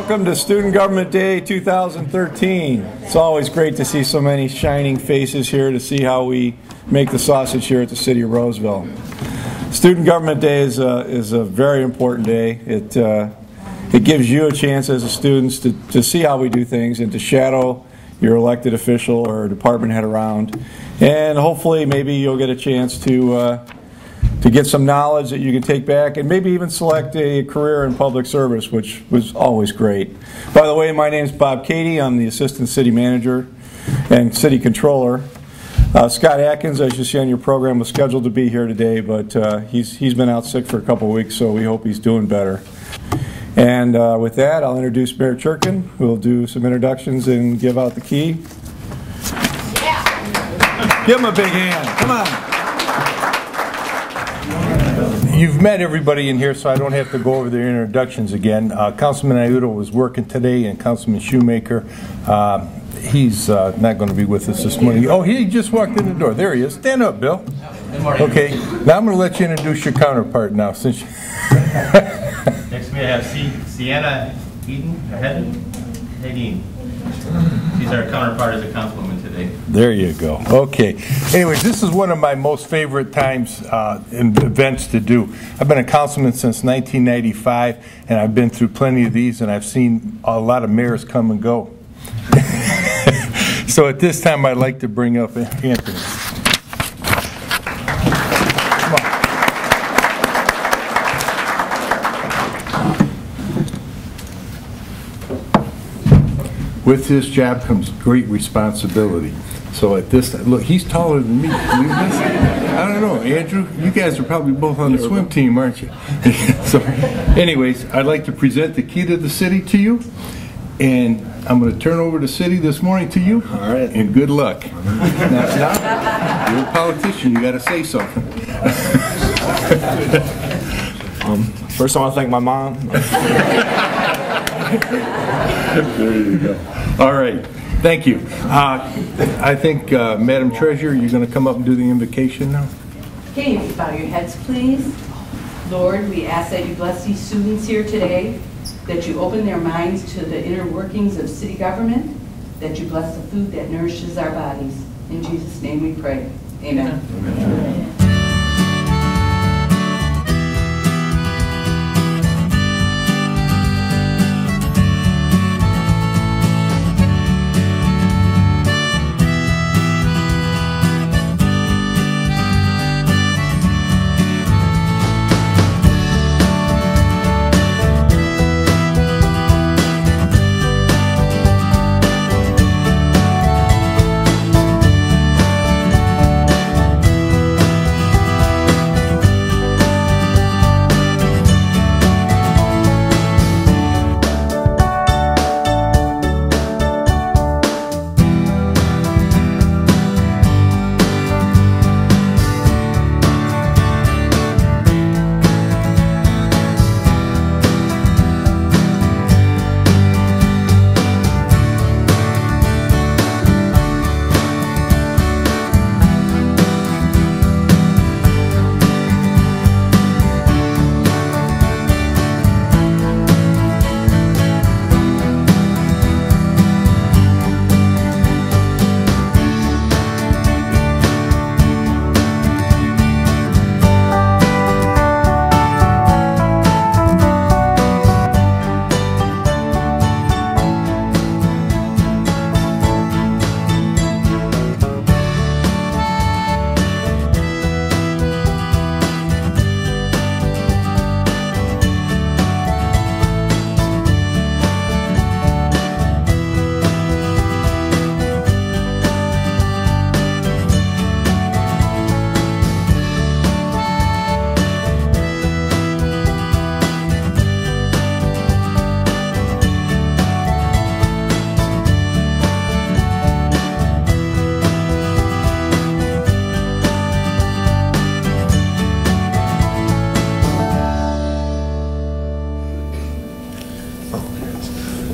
Welcome to Student Government Day 2013. It's always great to see so many shining faces here to see how we make the sausage here at the City of Roseville. Student Government Day is a very important day. It gives you a chance as a students to see how we do things and to shadow your elected official or department head around. And hopefully maybe you'll get a chance to get some knowledge that you can take back and maybe even select a career in public service, which was always great. By the way, my name is Bob Cady. I'm the Assistant City Manager and City Controller. Scott Atkins, as you see on your program, was scheduled to be here today, but he's been out sick for a couple of weeks, so we hope he's doing better. And with that, I'll introduce Mayor Churkin, who will do some introductions and give out the key. Yeah. Give him a big hand. Come on. You've met everybody in here, so I don't have to go over their introductions again. Councilman Aiuto was working today, and Councilman Shoemaker, he's not going to be with us this morning. Oh, he just walked in the door. There he is. Stand up, Bill. Good morning. Okay, now I'm going to let you introduce your counterpart now. Since you Next to me I have Sienna Hedin. She's our counterpart as a councilwoman today. There you go. Okay. Anyways, this is one of my most favorite times and events to do. I've been a councilman since 1995, and I've been through plenty of these, and I've seen a lot of mayors come and go. So at this time, I'd like to bring up Anthony. Come on. With this job comes great responsibility. So at this time, look, he's taller than me. I don't know, Andrew, you guys are probably both on the swim team, aren't you? So anyways, I'd like to present the key to the city to you. And I'm going to turn over the city this morning to you. All right. And good luck. Now, you're a politician, you got to say something. First, I want to thank my mom. There you go. All right. Thank you. I think, Madam Treasurer, you're going to come up and do the invocation now? Okay, if you bow your heads, please. Lord, we ask that you bless these students here today, that you open their minds to the inner workings of city government, that you bless the food that nourishes our bodies. In Jesus' name we pray. Amen. Amen.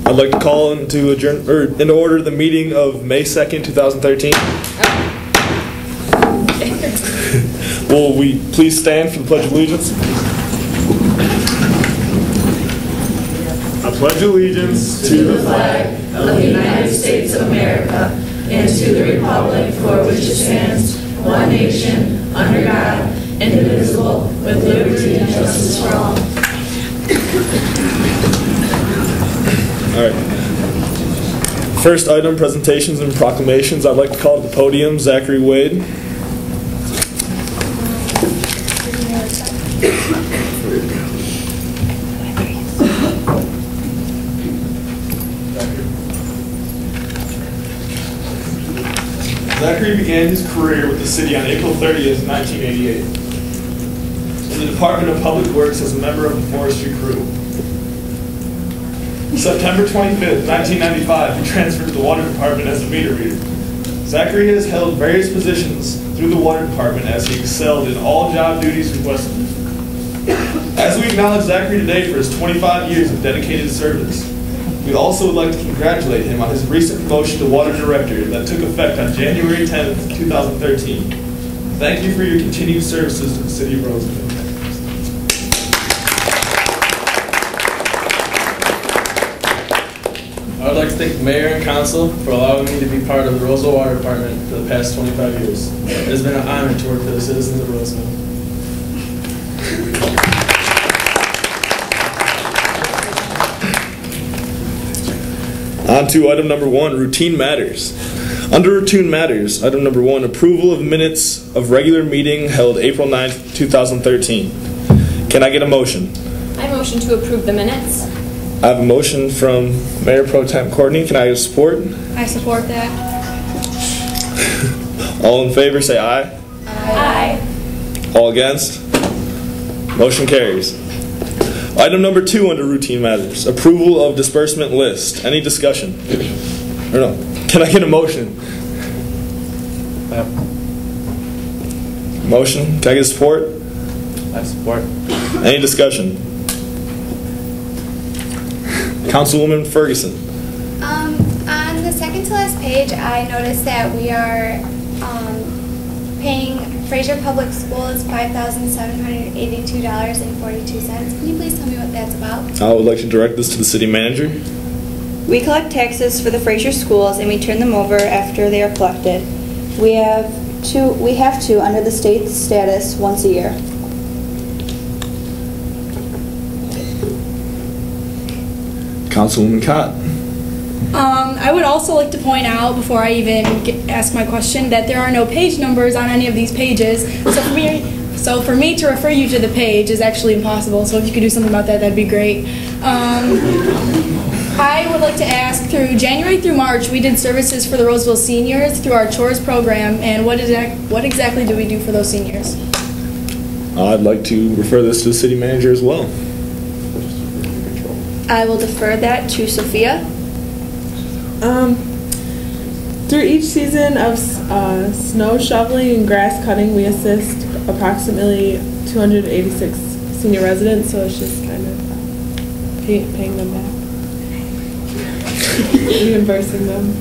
I'd like to call into into order the meeting of May 2nd, 2013. Will we please stand for the Pledge of Allegiance? pledge allegiance to the flag of the United States of America and to the republic for which it stands, one nation, under God, indivisible, with liberty and justice for all. All right. First item, presentations and proclamations. I'd like to call to the podium Zachary Wade. Zachary began his career with the city on April 30th, 1988. In the Department of Public Works as a member of the forestry crew. September 25th, 1995, he transferred to the Water Department as a meter reader. Zachary has held various positions through the Water Department as he excelled in all job duties requested. As we acknowledge Zachary today for his 25 years of dedicated service, we also would like to congratulate him on his recent promotion to Water Director that took effect on January 10th, 2013. Thank you for your continued services to the City of Roseville. I would like to thank the Mayor and Council for allowing me to be part of the Roseville Water Department for the past 25 years. It has been an honor to work for the citizens of Roseville. On to item number 1, routine matters. Under routine matters, item number 1, approval of minutes of regular meeting held April 9th, 2013. Can I get a motion? I motion to approve the minutes. I have a motion from Mayor Pro Tem Courtney. Can I get support? I support that. All in favor say aye. Aye. All against? Motion carries. Item number 2 under routine matters, approval of disbursement list. Any discussion? Or no? Can I get a motion? Motion? Can I get support? I support. Any discussion? Councilwoman Ferguson. On the second to last page, I noticed that we are paying Fraser Public Schools $5,782.42. Can you please tell me what that's about? I would like to direct this to the city manager. We collect taxes for the Fraser schools and we turn them over after they are collected. We have to under the state status once a year. Councilwoman Cott. I would also like to point out, before I even ask my question, that there are no page numbers on any of these pages. So for me to refer you to the page is actually impossible. So if you could do something about that, that'd be great. I would like to ask, through January through March, we did services for the Roseville seniors through our chores program. And what exactly do we do for those seniors? I'd like to refer this to the city manager as well. I will defer that to Sophia. Through each season of snow shoveling and grass cutting, we assist approximately 286 senior residents, so it's just kind of paying them back. Reimbursing them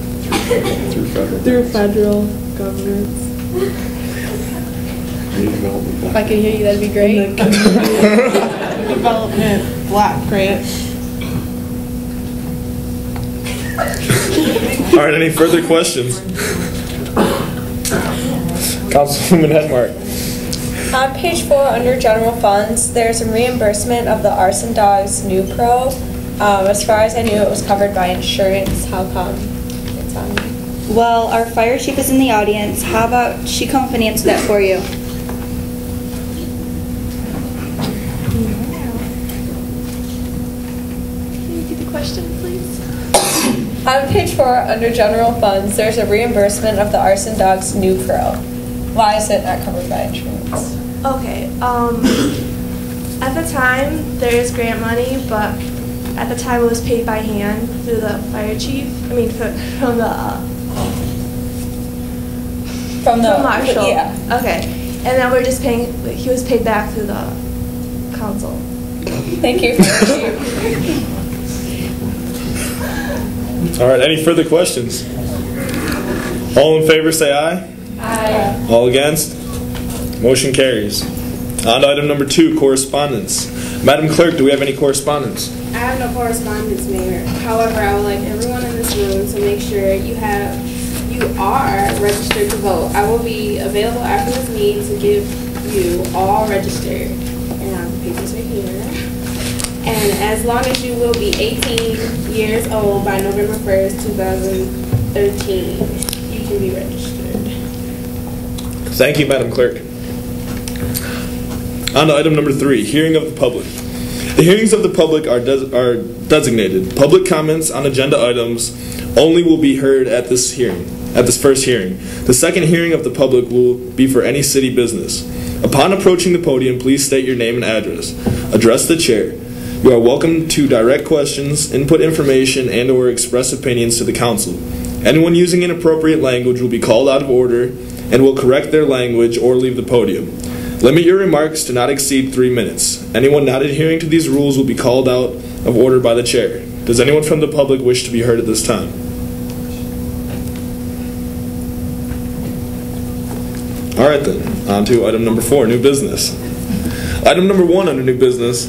through federal governments. If I could hear you, that'd be great. Development block grant. All right, any further questions? Councilwoman Hedmark. On page 4, under general funds, there's a reimbursement of the Arson Dogs New Pro. As far as I knew, it was covered by insurance. How come it's on me? Well, our fire chief is in the audience. How about she come up and answer that for you? Can you repeat the question, please? On page 4, under general funds, there's a reimbursement of the Arson Dogs New Pro. Why is it not covered by insurance? Okay, at the time, there is grant money, but at the time it was paid by hand through the fire chief. I mean, from the marshal. Yeah. Okay, and then we're just paying. He was paid back through the council. Thank you. All right, any further questions? All in favor say aye. Aye. All against? Motion carries. On to item number 2, correspondence. Madam Clerk, do we have any correspondence? I I have no correspondence, Mayor. However, I would like everyone in this room to make sure you are registered to vote. I will be available after this meeting to give you all registered. And I have the papers right here. And as long as you will be 18 years old by November 1st, 2013, you can be registered. Thank you, Madam Clerk. On to item number 3, hearing of the public. The hearings of the public are designated. Public comments on agenda items only will be heard at this first hearing. The second hearing of the public will be for any city business. Upon approaching the podium, please state your name and address. Address the chair. You are welcome to direct questions, input information, and/or express opinions to the council. Anyone using inappropriate language will be called out of order and will correct their language or leave the podium. Limit your remarks to not exceed 3 minutes. Anyone not adhering to these rules will be called out of order by the chair. Does anyone from the public wish to be heard at this time? All right then, on to item number 4, new business. Item number 1 under new business,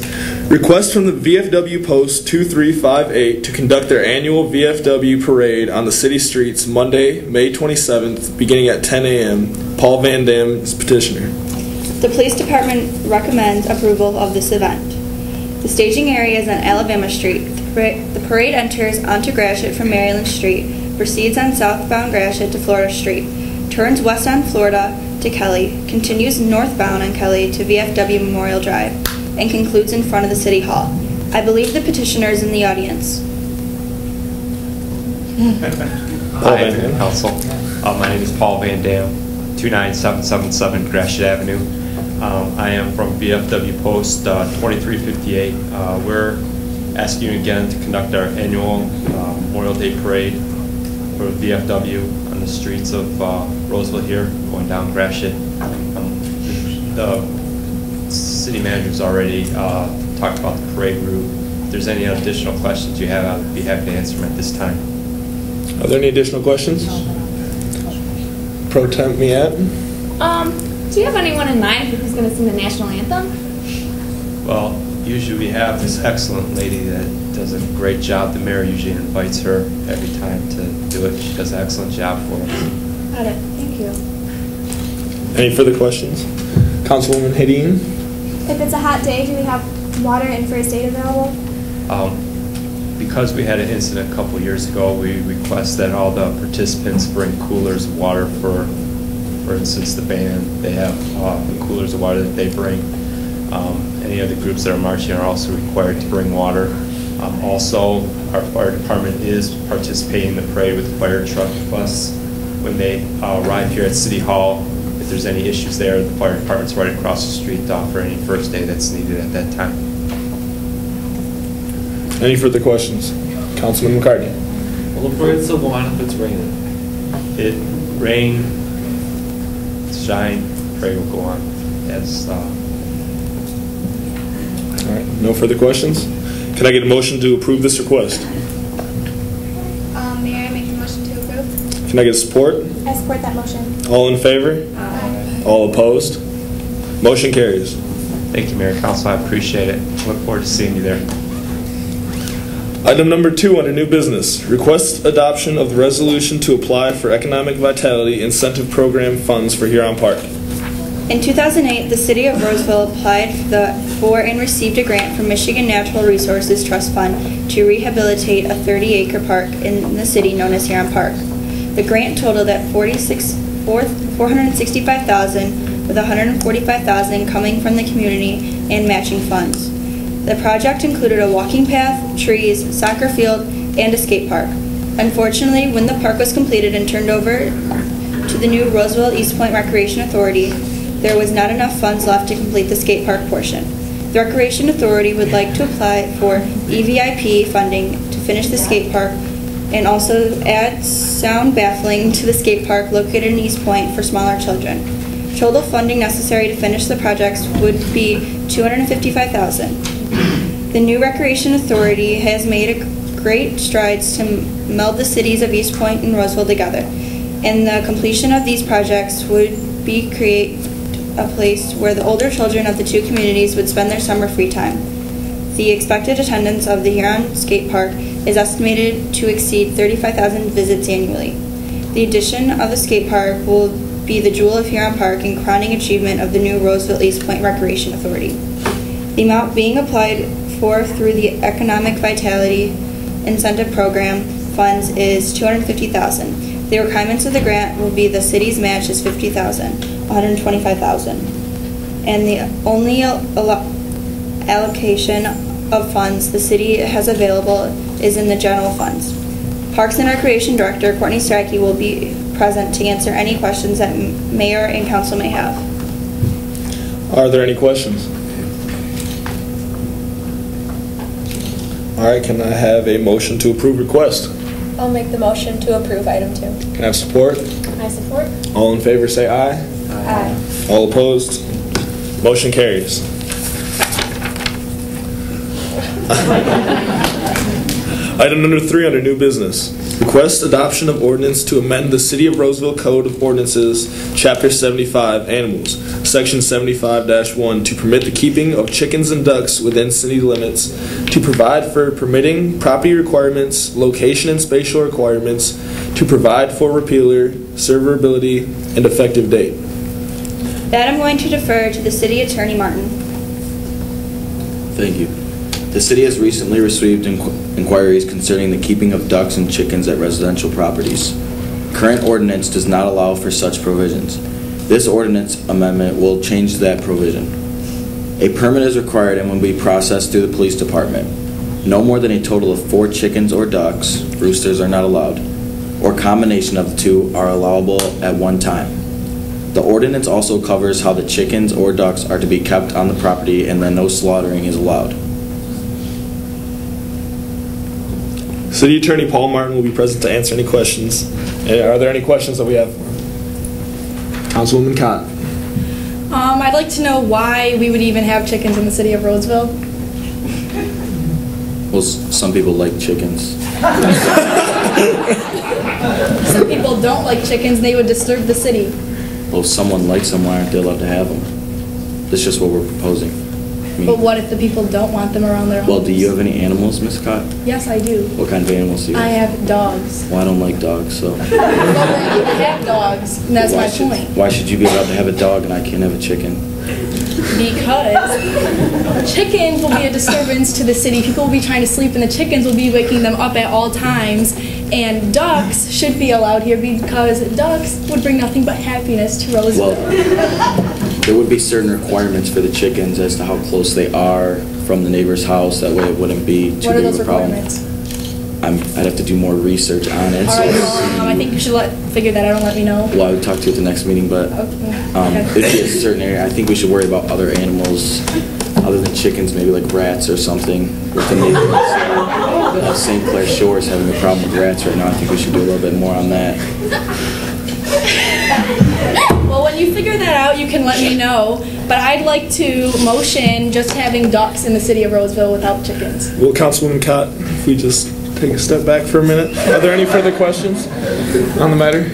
request from the VFW Post 2358 to conduct their annual VFW parade on the city streets Monday, May 27th, beginning at 10 a.m. Paul Van Dam is petitioner. The police department recommends approval of this event. The staging area is on Alabama Street. The parade enters onto Gratiot from Maryland Street, proceeds on southbound Gratiot to Florida Street, turns west on Florida to Kelly, continues northbound on Kelly to VFW Memorial Drive, and concludes in front of the City Hall. I believe the petitioner is in the audience. Hi, Council. My name is Paul Van Dam, 29777 Gratiot Avenue. I am from VFW Post 2358. We're asking you again to conduct our annual Memorial Day Parade for VFW on the streets of Roseville here, going down Gratiot. The city manager's already talked about the parade route. If there's any additional questions you have, I'd be happy to answer them at this time. Are there any additional questions? Pro Temp Miat? Do you have anyone in mind who's going to sing the national anthem? Well, usually we have this excellent lady that does a great job. The mayor usually invites her every time to do it. She does an excellent job for us. Got it. Thank you. Any further questions? Councilwoman Hedin? If it's a hot day, do we have water and first aid available? Because we had an incident a couple years ago, we request that all the participants bring coolers of water. For instance, the band, they have the coolers of water that they bring. Any of the groups that are marching are also required to bring water. Also, our fire department is participating in the parade with the fire truck bus. When they arrive here at City Hall, if there's any issues there, the fire department's right across the street to offer any first aid that's needed at that time. Any further questions? Councilman McCartney? Well, the parade's still going on if it's raining. It rain, shine, parade will go on as. All right, no further questions? Can I get a motion to approve this request? Mayor, I make the motion to approve. Can I get support? I support that motion. All in favor? Aye. All opposed? Motion carries. Thank you, Mayor Council. I appreciate it. Look forward to seeing you there. Item number 2 under new business. Request adoption of the resolution to apply for Economic Vitality Incentive Program funds for Huron Park. In 2008, the City of Roseville applied for and received a grant from Michigan Natural Resources Trust Fund to rehabilitate a 30-acre park in the city known as Huron Park. The grant totaled at $465,000, with $145,000 coming from the community and matching funds. The project included a walking path, trees, soccer field, and a skate park. Unfortunately, when the park was completed and turned over to the new Roseville East Point Recreation Authority, there was not enough funds left to complete the skate park portion. The Recreation Authority would like to apply for EVIP funding to finish the skate park and also add sound baffling to the skate park located in East Point for smaller children. Total funding necessary to finish the projects would be $255,000. The new Recreation Authority has made great strides to meld the cities of East Point and Roseville together, and the completion of these projects would create a place where the older children of the two communities would spend their summer free time. The expected attendance of the Huron Skate Park is estimated to exceed 35,000 visits annually. The addition of the skate park will be the jewel of Huron Park and crowning achievement of the new Roseville East Point Recreation Authority. The amount being applied for through the Economic Vitality Incentive Program funds is $250,000. The requirements of the grant will be the city's match is $50,000, $125,000, and the only allocation of funds the city has available is in the general funds. Parks and Recreation Director Courtney Strachey will be present to answer any questions that mayor and council may have. Are there any questions? All right, can I have a motion to approve request? I'll make the motion to approve item 2. Can I have support? I support. All in favor say aye. Aye. All opposed? Motion carries. Item number 3 under new business. Request adoption of ordinance to amend the City of Roseville Code of Ordinances, Chapter 75, Animals, Section 75-1, to permit the keeping of chickens and ducks within city limits, to provide for permitting property requirements, location and spatial requirements, to provide for repealer, severability, and effective date. That I'm going to defer to the City Attorney Martin. Thank you. The city has recently received inquiries concerning the keeping of ducks and chickens at residential properties. Current ordinance does not allow for such provisions. This ordinance amendment will change that provision. A permit is required and will be processed through the police department. No more than a total of 4 chickens or ducks, roosters are not allowed, or combination of the two are allowable at one time. The ordinance also covers how the chickens or ducks are to be kept on the property and that no slaughtering is allowed. City Attorney Paul Martin will be present to answer any questions. Are there any questions that we have? Councilwoman Cott. I'd like to know why we would even have chickens in the city of Roseville. Well, some people like chickens. Some people don't like chickens, and they would disturb the city. Well, if someone likes them, why aren't they allowed to have them? That's just what we're proposing. But what if the people don't want them around their homes? Well, do you have any animals, Miss Scott? Yes, I do. What kind of animals do you have? I have dogs. Well, I don't like dogs, so. Well, then I have dogs, and that's my point. Why should you be allowed to have a dog and I can't have a chicken? Because chickens will be a disturbance to the city. People will be trying to sleep, and the chickens will be waking them up at all times. And ducks should be allowed here because ducks would bring nothing but happiness to Roseville. Well, there would be certain requirements for the chickens as to how close they are from the neighbor's house. That way it wouldn't be too big of a problem. What are those requirements? I'd have to do more research on it. All right, well, I think you should figure that out and let me know. Well, I would talk to you at the next meeting, but it'd be a certain area. I think we should worry about other animals other than chickens, maybe like rats or something. With the neighborhoods of St. Clair Shores having a problem with rats right now, I think we should do a little bit more on that. Well, when you figure that out, you can let me know. But I'd like to motion just having ducks in the city of Roseville without chickens. Well, Councilwoman Cott, if we just take a step back for a minute. Are there any further questions on the matter?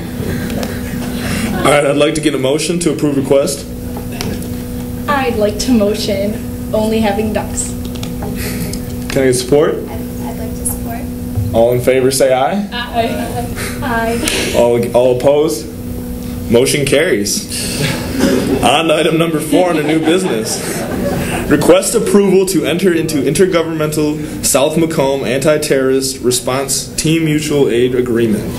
All right, I'd like to get a motion to approve request. I'd like to motion only having ducks. Can I get support? I'd like to support. All in favor say aye. Aye. All opposed? Motion carries. On to item number 4 under new business. Request approval to enter into intergovernmental South Macomb anti-terrorist response team mutual aid agreement.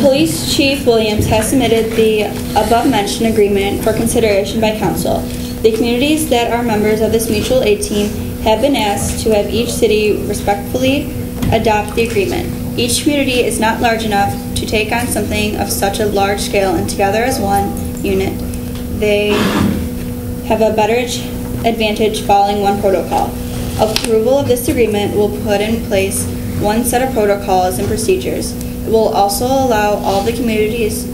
Police Chief Williams has submitted the above-mentioned agreement for consideration by council. The communities that are members of this mutual aid team have been asked to have each city respectfully adopt the agreement. Each community is not large enough to take on something of such a large scale, and together as one unit, they have a better advantage following one protocol. Approval of this agreement will put in place one set of protocols and procedures. It will also allow all the communities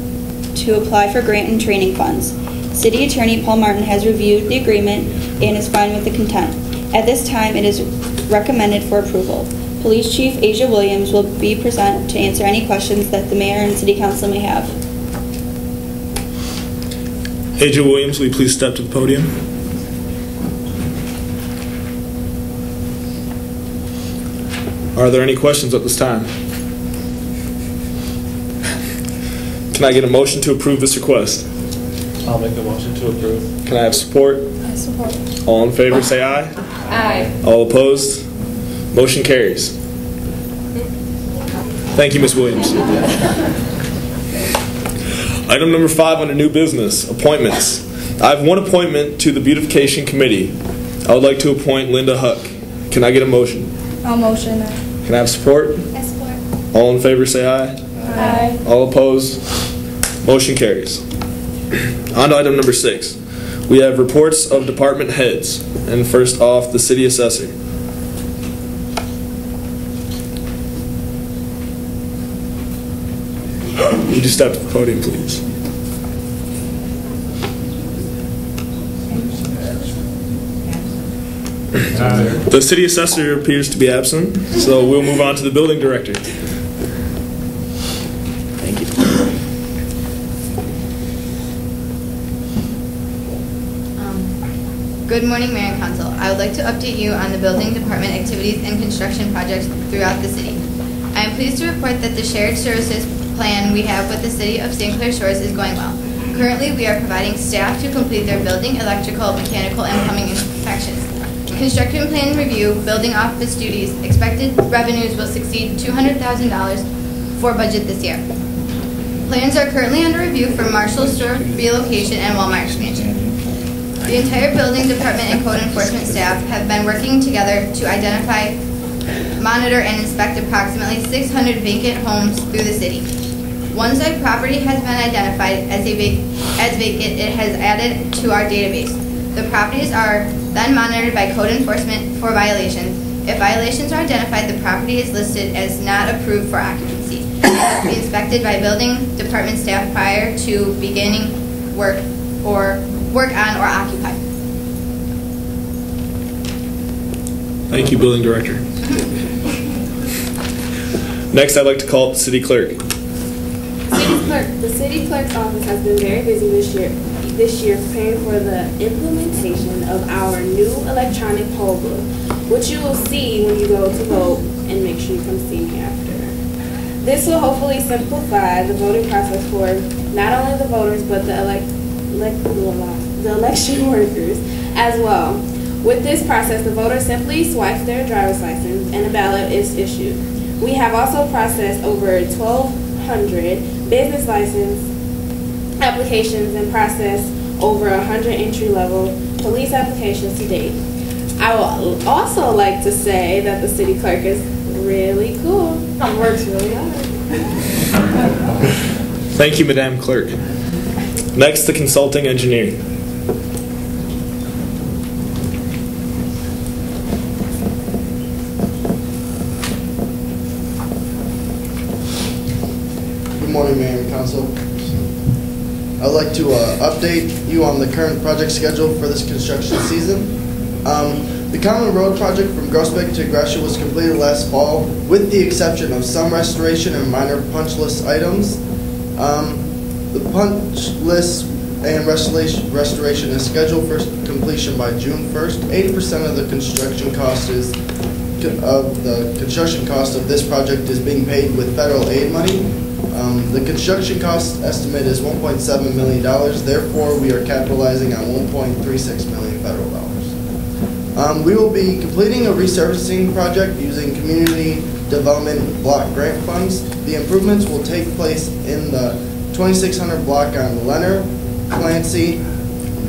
to apply for grant and training funds. City Attorney Paul Martin has reviewed the agreement and is fine with the content. At this time, it is recommended for approval. Police Chief Asia Williams will be present to answer any questions that the mayor and city council may have. Asia Williams, will you please step to the podium? Are there any questions at this time? Can I get a motion to approve this request? I'll make a motion to approve. Can I have support? I support. All in favor say aye. Aye. All opposed? Motion carries. Thank you, Ms. Williams. Item number 5 under new business, appointments. I have one appointment to the Beautification Committee. I would like to appoint Linda Huck. Can I get a motion? I'll motion that. Can I have support? I support. All in favor say aye. Aye. All opposed? Motion carries. On to item number 6. We have reports of department heads. And first off, the city assessor. Would you step to the podium, please? The city assessor appears to be absent, so we'll move on to the building director. Thank you. Good morning, Mayor and Council. I would like to update you on the building department activities and construction projects throughout the city. I am pleased to report that the shared services plan we have with the City of St. Clair Shores is going well. Currently, we are providing staff to complete their building, electrical, mechanical, and plumbing inspections. Construction plan review, building office duties, expected revenues will exceed $200,000 for budget this year. Plans are currently under review for Marshall store relocation and Walmart expansion. The entire building department and code enforcement staff have been working together to identify, monitor, and inspect approximately 600 vacant homes through the city. One such property has been identified as vacant. It has added to our database. The properties are then monitored by code enforcement for violations. If violations are identified, the property is listed as not approved for occupancy. It must be inspected by building department staff prior to beginning work on or occupy. Thank you, building director. Next, I'd like to call up the city clerk. The city clerk's office has been very busy this year preparing for the implementation of our new electronic poll booth, which you will see when you go to vote, and make sure you come see me after. This will hopefully simplify the voting process for not only the voters but the election workers as well. With this process, the voter simply swipes their driver's license and a ballot is issued. We have also processed over 1,200 business license applications and processed over 100 entry-level police applications to date. I would also like to say that the city clerk is really cool and works really hard. Thank you, Madam Clerk. Next, the consulting engineer. Good morning, Mayor and Council. I'd like to update you on the current project schedule for this construction season. The Common Road project from Groesbeck to Gresham was completed last fall, with the exception of some restoration and minor punch list items. The punch list and restoration is scheduled for completion by June 1st. 80% of the construction cost of this project is being paid with federal aid money. The construction cost estimate is $1.7 million. Therefore, we are capitalizing on $1.36 million federal dollars. We will be completing a resurfacing project using community development block grant funds. The improvements will take place in the 2600 block on Leonard, Clancy,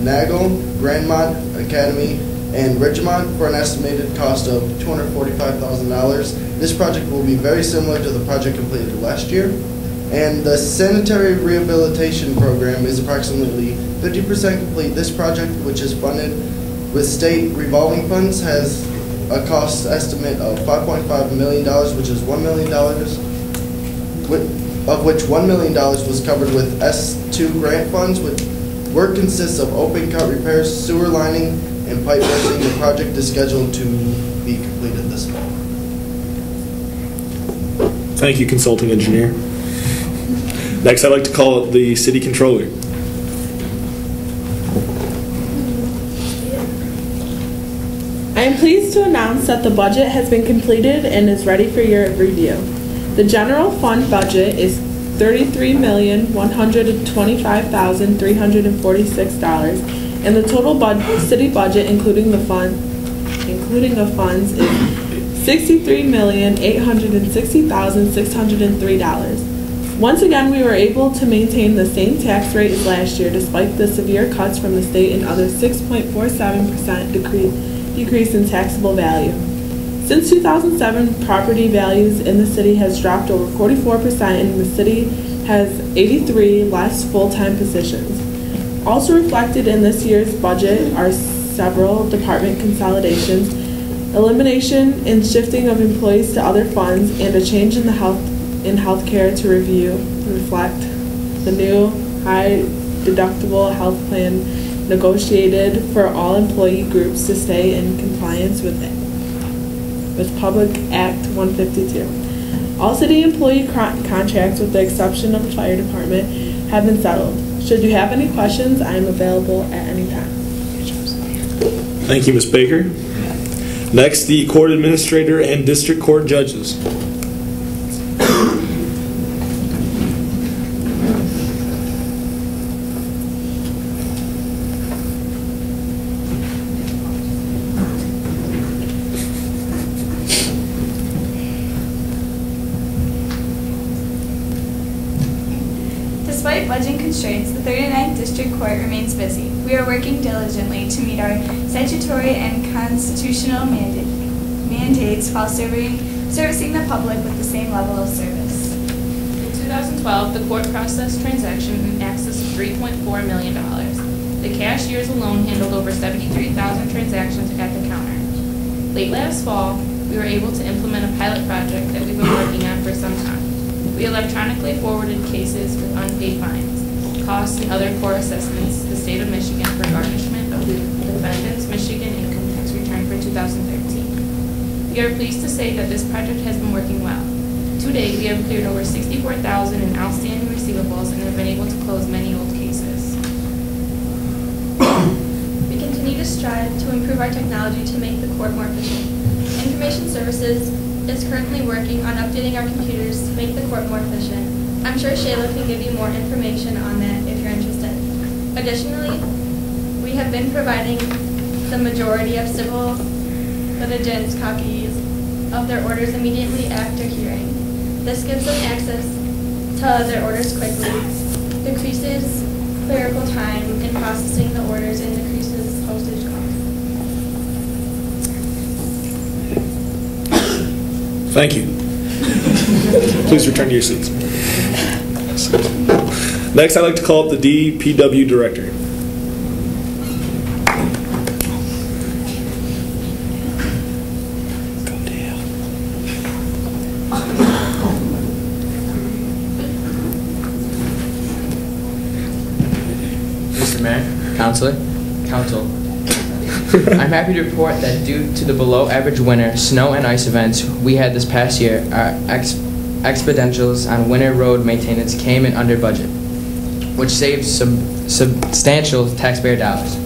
Nagel, Grandmont Academy, and Ridgemont for an estimated cost of $245,000. This project will be very similar to the project completed last year. And the sanitary rehabilitation program is approximately 50% complete. This project, which is funded with state revolving funds, has a cost estimate of $5.5 million, which is $1 million, of which $1 million was covered with S2 grant funds. Work consists of open cut repairs, sewer lining, and pipe bursting. The project is scheduled to be completed this fall. Thank you, consulting engineer. Next, I'd like to call up the city controller. I I am pleased to announce that the budget has been completed and is ready for your review. The general fund budget is $33,125,346, and the total city budget, including the funds, is $63,860,603. Once again, we were able to maintain the same tax rate as last year, despite the severe cuts from the state and other 6.47% decrease in taxable value. Since 2007, property values in the city has dropped over 44%, and the city has 83 less full-time positions. Also reflected in this year's budget are several department consolidations, elimination and shifting of employees to other funds, and a change in the healthcare to reflect the new high deductible health plan negotiated for all employee groups to stay in compliance with Public Act 152. All city employee contracts, with the exception of the fire department, have been settled. Should you have any questions, I am available at any time. Thank you, Ms. Baker. Next, the court administrator and district court judges. Despite budget constraints, the 39th District Court remains busy. We are working diligently to meet our statutory and constitutional mandates while servicing the public with the same level of service. In 2012, the court processed transactions in excess of $3.4 million. The cashiers alone handled over 73,000 transactions at the counter. Late last fall, we were able to implement a pilot project that we've been working on for some time. We electronically forwarded cases with unpaid fines, costs, and other core assessments to the state of Michigan for garnishment of the defendant's Michigan income tax return for 2013. We are pleased to say that this project has been working well. To date, we have cleared over $64,000 in outstanding receivables and have been able to close many old cases. We continue to strive to improve our technology to make the court more efficient. Information Services is currently working on updating our computers to make the court more efficient. I'm sure Shayla can give you more information on that if you're interested. Additionally, we have been providing the majority of civil litigants copies of their orders immediately after hearing. This gives them access to their orders quickly, decreases clerical time in processing the orders, and decreases postage costs. Thank you. Please return to your seats. Next, I'd like to call up the DPW Director. Mr. Mayor, Council, I'm happy to report that due to the below average winter snow and ice events we had this past year, our expenditures on winter road maintenance came in under budget, which saved some substantial taxpayer dollars.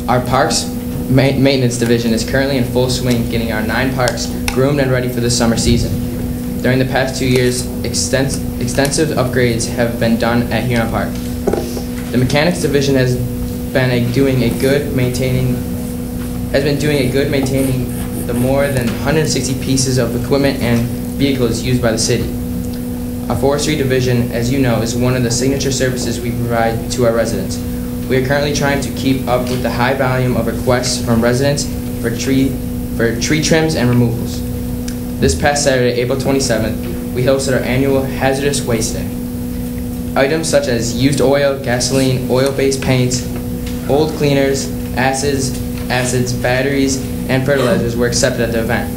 Our parks maintenance division is currently in full swing getting our 9 parks groomed and ready for the summer season. During the past 2 years, extensive upgrades have been done at Huron Park. The mechanics division has been doing a good maintaining the more than 160 pieces of equipment and vehicles used by the city. Our forestry division, as you know, is one of the signature services we provide to our residents. We are currently trying to keep up with the high volume of requests from residents for tree trims and removals. This past Saturday, April 27th, we hosted our annual Hazardous Waste Day. Items such as used oil, gasoline, oil-based paints, old cleaners, acids, batteries, and fertilizers were accepted at the event.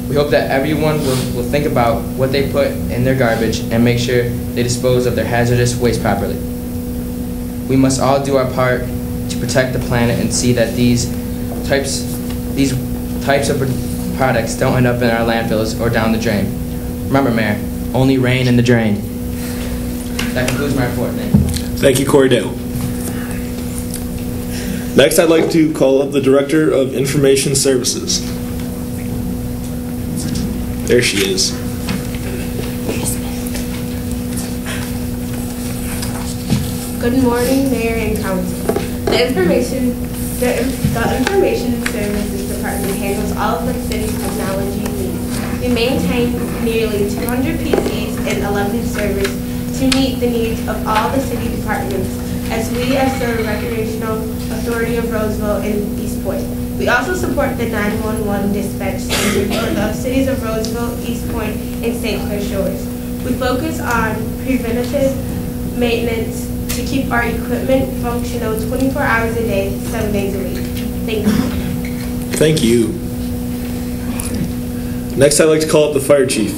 We hope that everyone will think about what they put in their garbage and make sure they dispose of their hazardous waste properly. We must all do our part to protect the planet and see that these types of products don't end up in our landfills or down the drain. Remember, Mayor, only rain in the drain. That concludes my report. Thank you, Corey Dale. Next, I'd like to call up the Director of Information Services. There she is. Good morning, Mayor and Council. The Information Services Department handles all of the city's technology needs. We maintain nearly 200 PCs and 11 servers to meet the needs of all the city departments, as we as the Recreational Authority of Roseville and East Point. We also support the 911 dispatch center for the cities of Roseville, East Point, and St. Clair Shores. We focus on preventative maintenance to keep our equipment functional 24 hours a day, 7 days a week. Thank you. Thank you. Next, I'd like to call up the Fire Chief.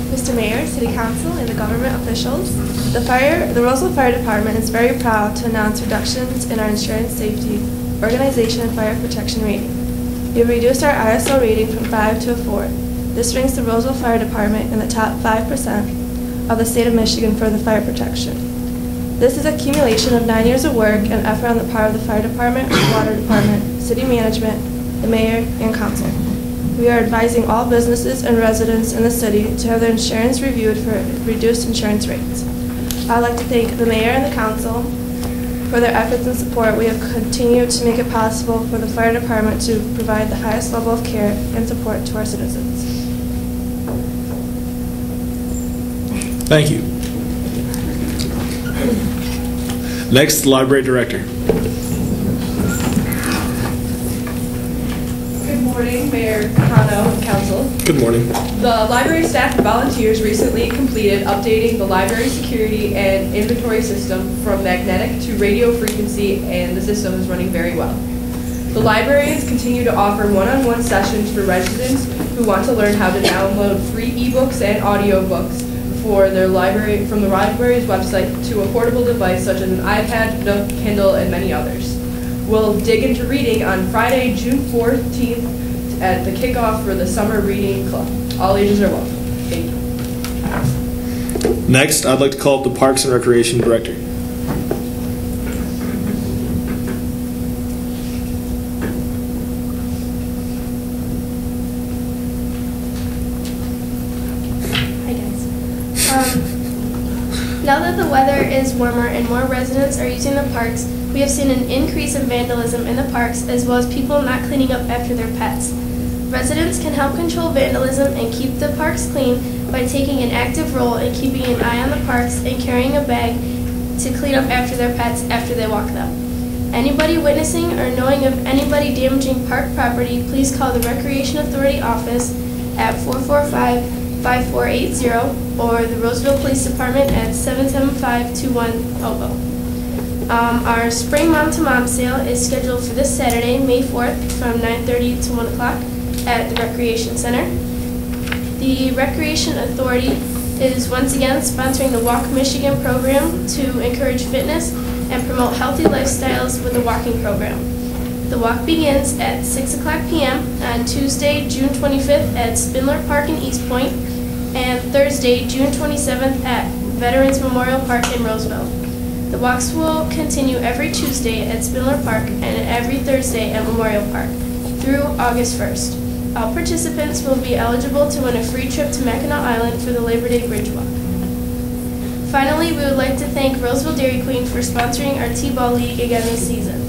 Mr. Mayor, City Council, and the government officials, the Roseville Fire Department is very proud to announce reductions in our insurance safety organization and fire protection rating. We have reduced our ISO rating from 5 to a 4. This ranks the Roseville Fire Department in the top 5% of the state of Michigan for the fire protection. This is accumulation of 9 years of work and effort on the part of the fire department, water department, city management, the mayor, and council. We are advising all businesses and residents in the city to have their insurance reviewed for reduced insurance rates. I'd like to thank the mayor and the council for their efforts and support. We have continued to make it possible for the fire department to provide the highest level of care and support to our citizens. Thank you. Next, the Library Director. Good morning, Mayor Kano and Council. Good morning. The library staff and volunteers recently completed updating the library security and inventory system from magnetic to radio frequency, and the system is running very well. The librarians continue to offer one-on-one sessions for residents who want to learn how to download free ebooks and audiobooks for their library from the library's website to a portable device such as an iPad, Nook, Kindle, and many others. We'll dig into reading on Friday, June 14th at the kickoff for the Summer Reading Club. All ages are welcome. Thank you. Next, I'd like to call up the Parks and Recreation Director. Now that the weather is warmer and more residents are using the parks, we have seen an increase in vandalism in the parks as well as people not cleaning up after their pets. Residents can help control vandalism and keep the parks clean by taking an active role in keeping an eye on the parks and carrying a bag to clean up after their pets after they walk them. Anybody witnessing or knowing of anybody damaging park property, please call the Recreation Authority office at 445-5480 or the Roseville Police Department at 775-2100. Our Spring Mom to Mom sale is scheduled for this Saturday, May 4th from 9:30 to 1 o'clock at the Recreation Center. The Recreation Authority is once again sponsoring the Walk Michigan program to encourage fitness and promote healthy lifestyles with the walking program. The walk begins at 6 o'clock p.m. on Tuesday, June 25th at Spindler Park in East Point, and Thursday, June 27th at Veterans Memorial Park in Roseville. The walks will continue every Tuesday at Spindler Park and every Thursday at Memorial Park through August 1st. All participants will be eligible to win a free trip to Mackinac Island for the Labor Day Bridge Walk. Finally, we would like to thank Roseville Dairy Queen for sponsoring our T-Ball League again this season.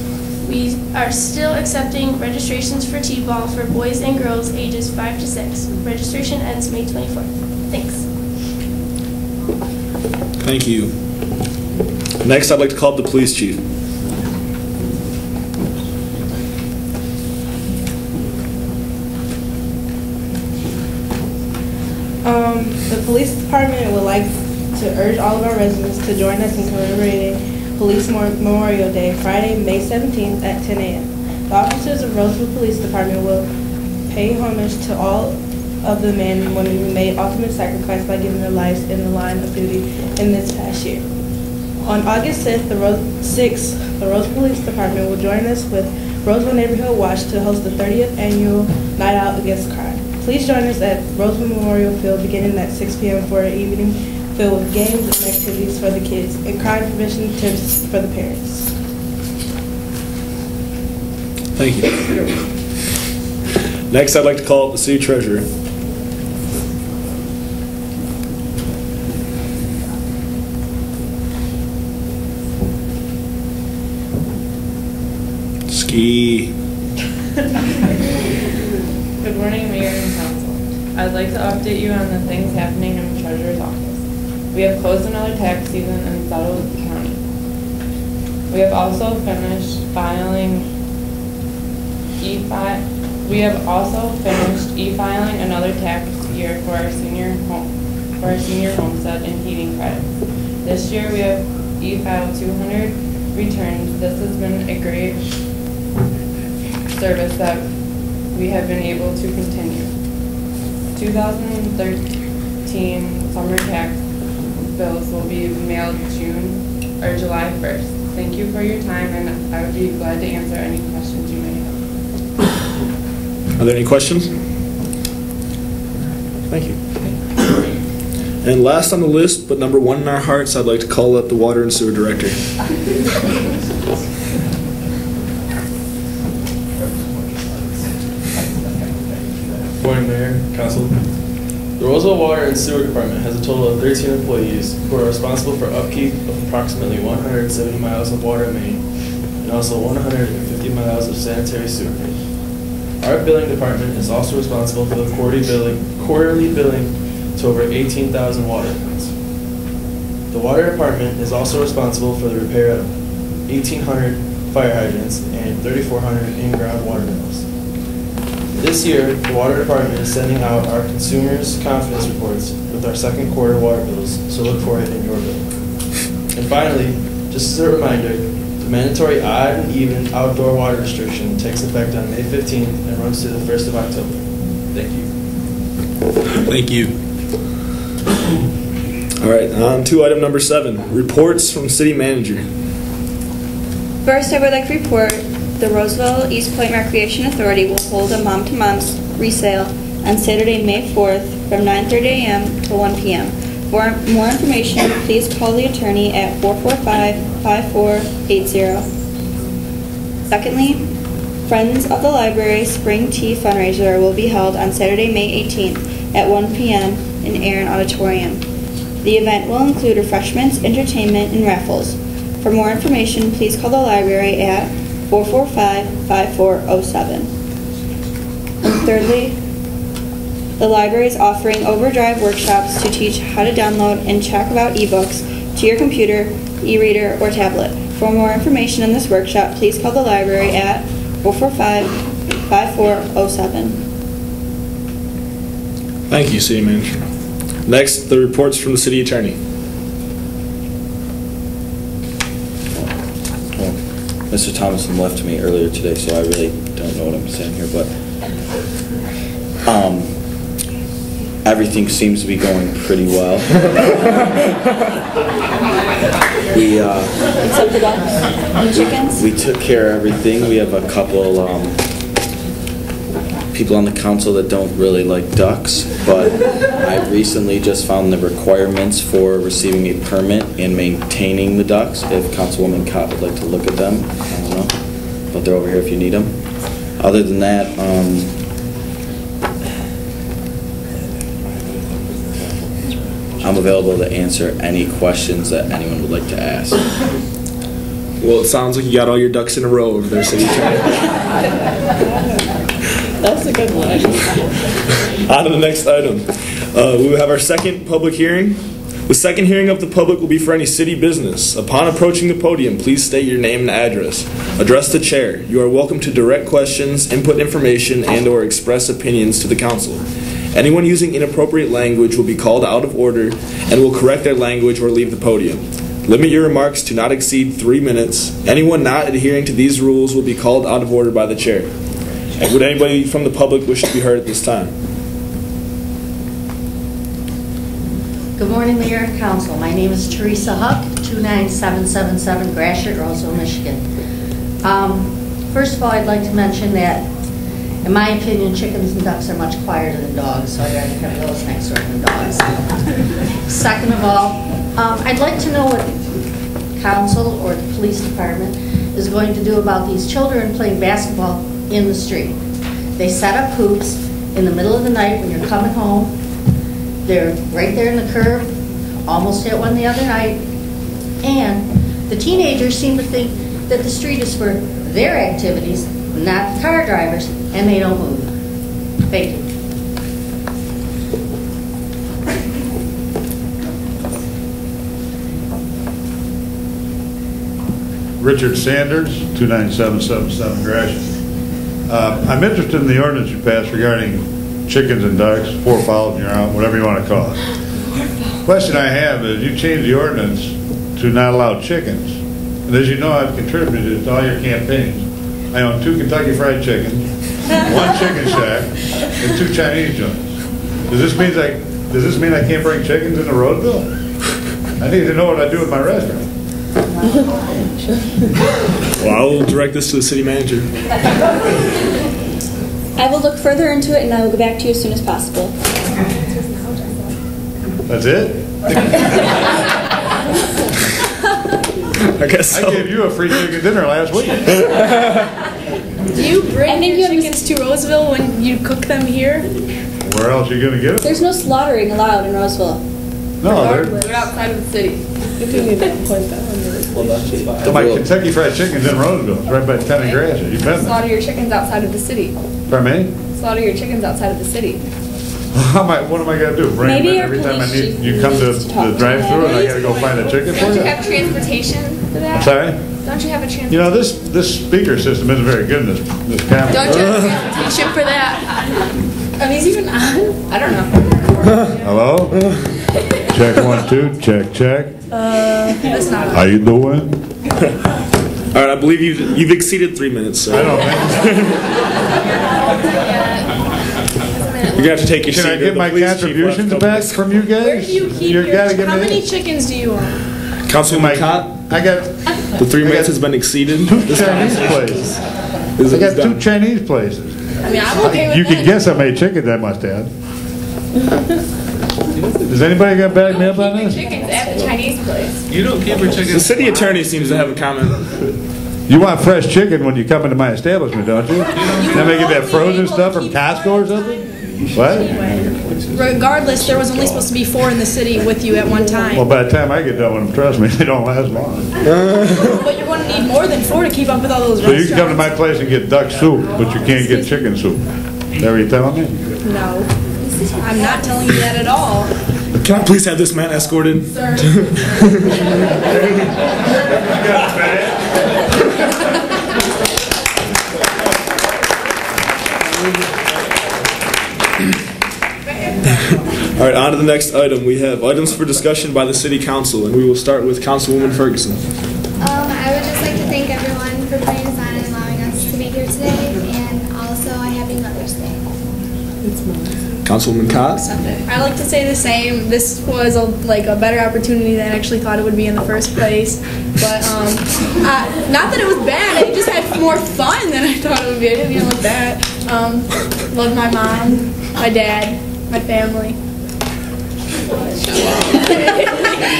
We are still accepting registrations for T-Ball for boys and girls ages 5 to 6. Registration ends May 24th. Thanks. Thank you. Next, I'd like to call up the Police Chief. The Police Department would like to urge all of our residents to join us in commemorating Police Memorial Day, Friday, May 17th at 10 a.m. The officers of Roseville Police Department will pay homage to all of the men and women who made ultimate sacrifice by giving their lives in the line of duty in this past year. On August 6th, the Roseville Police Department will join us with Roseville Neighborhood Watch to host the 30th annual Night Out Against Crime. Please join us at Roseville Memorial Field beginning at 6 p.m. for an evening filled with games and activities for the kids and crime prevention tips for the parents. Thank you. Next, I'd like to call up the city treasurer. Ski. Good morning, Mayor and Council. I'd like to update you on the things happening in the Treasurer's office. We have closed another tax season and settled the county. We have also finished e-filing another tax year for our senior homestead and heating credits. This year we have e-filed 200 returns. This has been a great service that we have been able to continue. 2013 summer tax bills will be mailed June or July 1st. Thank you for your time, and I would be glad to answer any questions you may have. Are there any questions? Thank you. And last on the list, but number one in our hearts, I'd like to call up the Water and Sewer Director. Good morning, Mayor, Council. The Roseville Water and Sewer Department has a total of 13 employees who are responsible for upkeep of approximately 170 miles of water main and also 150 miles of sanitary sewer main. Our billing department is also responsible for the quarterly billing to over 18,000 water accounts. The water department is also responsible for the repair of 1,800 fire hydrants and 3,400 in-ground water bills. This year, the water department is sending out our consumers' confidence reports with our second quarter water bills, so look for it in your bill. And finally, just as a reminder, the mandatory odd and even outdoor water restriction takes effect on May 15th and runs through the 1st of October. Thank you. Thank you. All right, on to item number 7, reports from city manager. First, I would like to report the Roseville East Point Recreation Authority will hold a mom-to-mom's resale on Saturday, May 4th from 9:30 a.m. to 1 p.m. For more information, please call the attorney at 445-5480. Secondly, Friends of the Library Spring Tea Fundraiser will be held on Saturday, May 18th at 1 p.m. in Aaron Auditorium. The event will include refreshments, entertainment, and raffles. For more information, please call the library at 445-5407. And thirdly, the library is offering Overdrive workshops to teach how to download and check about ebooks to your computer, e-reader, or tablet. For more information on this workshop, please call the library at 445-5407. Thank you, city manager. Next, the reports from the city attorney. Mr. Thomason left me earlier today, so I really don't know what I'm saying here, but everything seems to be going pretty well. Except the ducks and chickens? We took care of everything. We have a couple people on the council that don't really like ducks, but I recently just found the requirements for receiving a permit and maintaining the ducks. If Councilwoman Cott would like to look at them, I don't know, but they're over here if you need them. Other than that, I'm available to answer any questions that anyone would like to ask. Well, it sounds like you got all your ducks in a row over there, city attorney. That's a good one. On to the next item. We will have our second public hearing. The second hearing of the public will be for any city business. Upon approaching the podium, please state your name and address. Address the chair. You are welcome to direct questions, input information, and/or express opinions to the council. Anyone using inappropriate language will be called out of order and will correct their language or leave the podium. Limit your remarks to not exceed 3 minutes. Anyone not adhering to these rules will be called out of order by the chair. And would anybody from the public wish to be heard at this time? Good morning, Mayor and Council. My name is Teresa Huck, 29777 Gratiot, Roseville, Michigan. First of all, I'd like to mention that In my opinion, chickens and ducks are much quieter than dogs, so I'd rather have those next door than dogs. Second of all, I'd like to know what council or the police department is going to do about these children playing basketball in the street. They set up hoops in the middle of the night when you're coming home. They're right there in the curb, almost hit one the other night. And the teenagers seem to think that the street is for their activities, not the car drivers, and they don't move. Thank you. Richard Sanders, 29777 Gratiot. I'm interested in the ordinance you passed regarding chickens and ducks, 4 fowls in your house, whatever you want to call it. Question I have is, you changed the ordinance to not allow chickens. And as you know, I've contributed to all your campaigns. I own 2 Kentucky Fried Chickens, 1 Chicken Shack, and 2 Chinese joints. Does this mean I can't bring chickens into Roseville? I need to know what I do with my restaurant. Well, I will direct this to the city manager. I will look further into it and I will get back to you as soon as possible. That's it? I guess so. I gave you a free chicken dinner last week. Do you bring your chickens to Roseville when you cook them here? Where else are you going to get them? There's no slaughtering allowed in Roseville. No, We're outside of the city. my Kentucky Fried Chicken's in Roseville. It's right by 10 and Gratiot. You've been there. Slaughter your chickens outside of the city. Pardon me? Slaughter your chickens outside of the city. What am I going to do? Bring them in every time I need? You come to the drive-thru and I got to go find a chicken for Don't you? you have transportation for that? Sorry? Don't you have a transportation? You know, this speaker system isn't very good in this camera. Don't you have transportation for that? Are these even on? I don't know. Hello? Check 1, 2. Check. That's not How you doing? All right, I believe you've exceeded 3 minutes, sir. I don't think You're going to have to take your seat. Can I get my contributions back from you guys? Where do you keep your chickens? How many chickens do you own? Councilman Cott, I got the 3 minutes has been exceeded. 2 Chinese places. I got 2 Chinese places. I mean, I'm okay with You that. can guess how many chickens I must have. Does anybody got back me up on this? chickens at the Chinese place. You don't keep your chickens. The city attorney seems to have a comment. You want fresh chicken when you come into my establishment, don't you? Then they get that frozen stuff from Costco or something? What? Regardless, there was only supposed to be 4 in the city with you at one time. Well, by the time I get done with them, trust me, they don't last long. But you're going to need more than 4 to keep up with all those So you can come to restaurants. my place and get duck soup, but you can't get chicken soup. Is that what you're telling me? No. I'm not telling you that at all. Can I please have this man escorted? Sir. All right, on to the next item. We have items for discussion by the City Council, and we will start with Councilwoman Ferguson. I would just like to thank everyone for putting us on and allowing us to be here today, and also a happy Mother's Day. Councilwoman Cox. I like to say the same. This was a better opportunity than I actually thought it would be in the first place. But not that it was bad. I just had more fun than I thought it would be. I didn't even look bad. Love my mom, my dad, my family.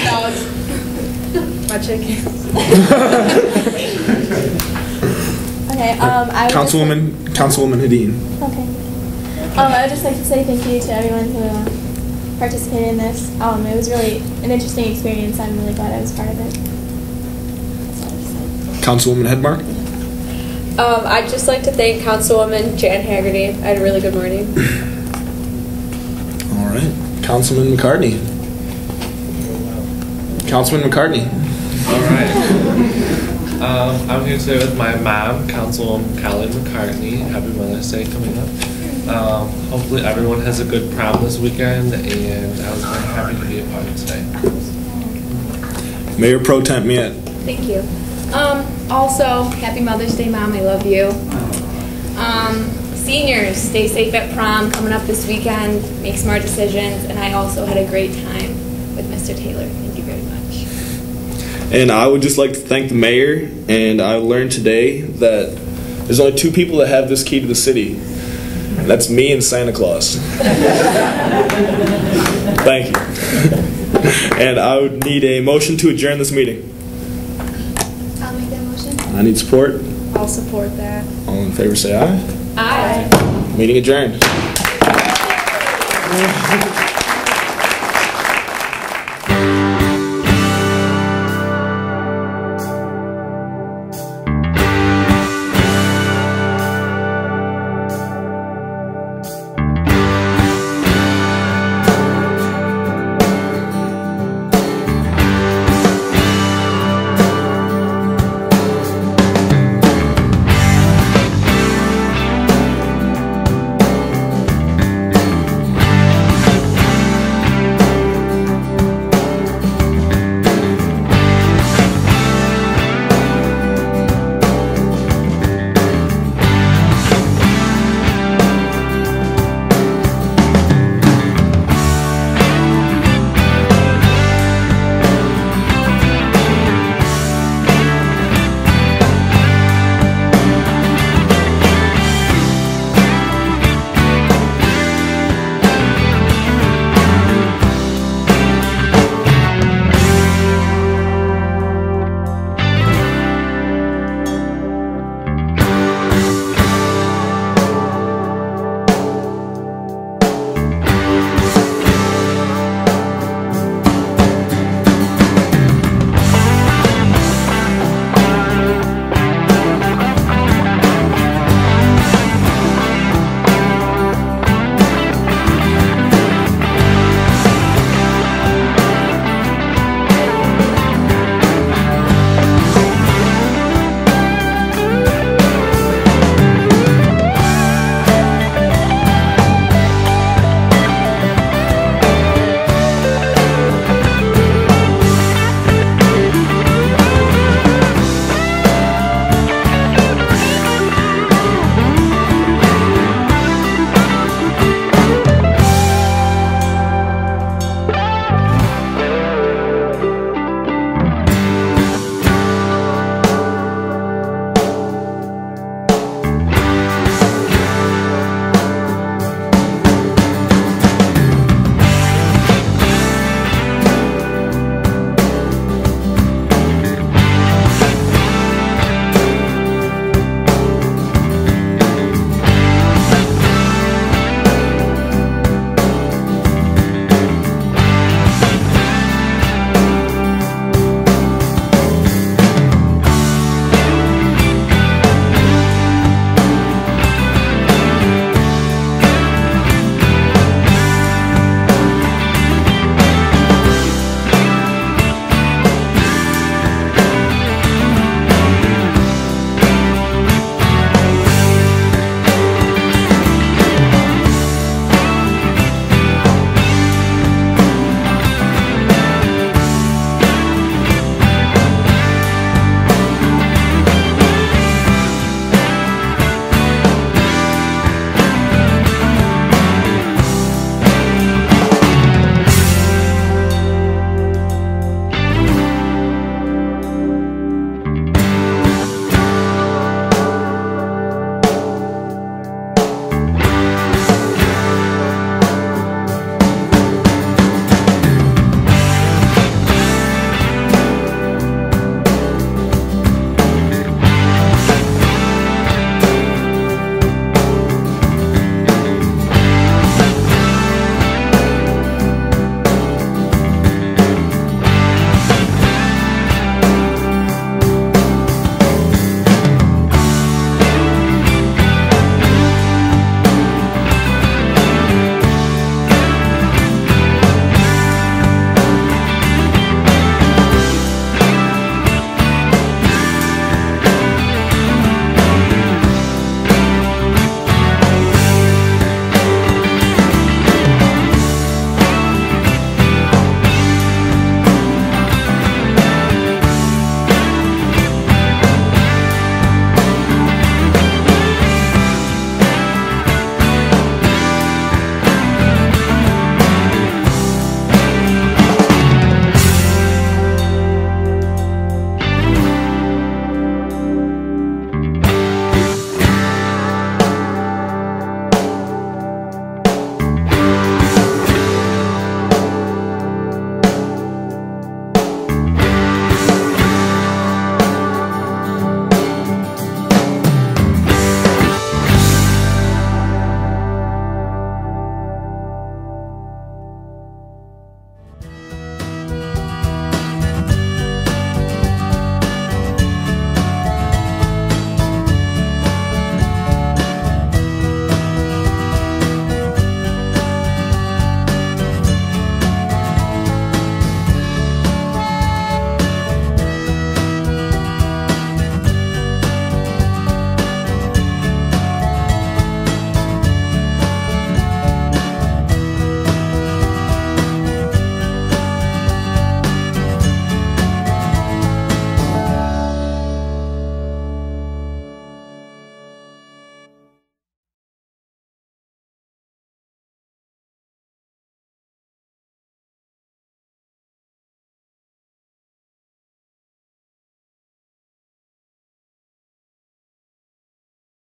Dogs. My chickens. Okay, Councilwoman Hadeen. Okay. I would just like to say thank you to everyone who participated in this. It was really an interesting experience. I'm really glad I was part of it. Councilwoman Hedmark. I'd just like to thank Councilwoman Jan Haggerty. I had a really good morning. All right. Councilman McCartney. Councilman McCartney. All right. I'm here today with my mom, Councilwoman Colleen McCartney. Happy Mother's Day coming up. Hopefully everyone has a good prom this weekend, and I was very happy to be a part of today. Mayor Pro Temp Miet. Thank you. Also, happy Mother's Day, Mom. I love you. Seniors, stay safe at prom coming up this weekend. Make smart decisions. And I also had a great time with Mr. Taylor. Thank you very much. And I would just like to thank the mayor, and I learned today that there's only 2 people that have this key to the city. That's me and Santa Claus. Thank you. And I would need a motion to adjourn this meeting. I'll make that motion. I need support. I'll support that. All in favor say aye. Aye. Meeting adjourned.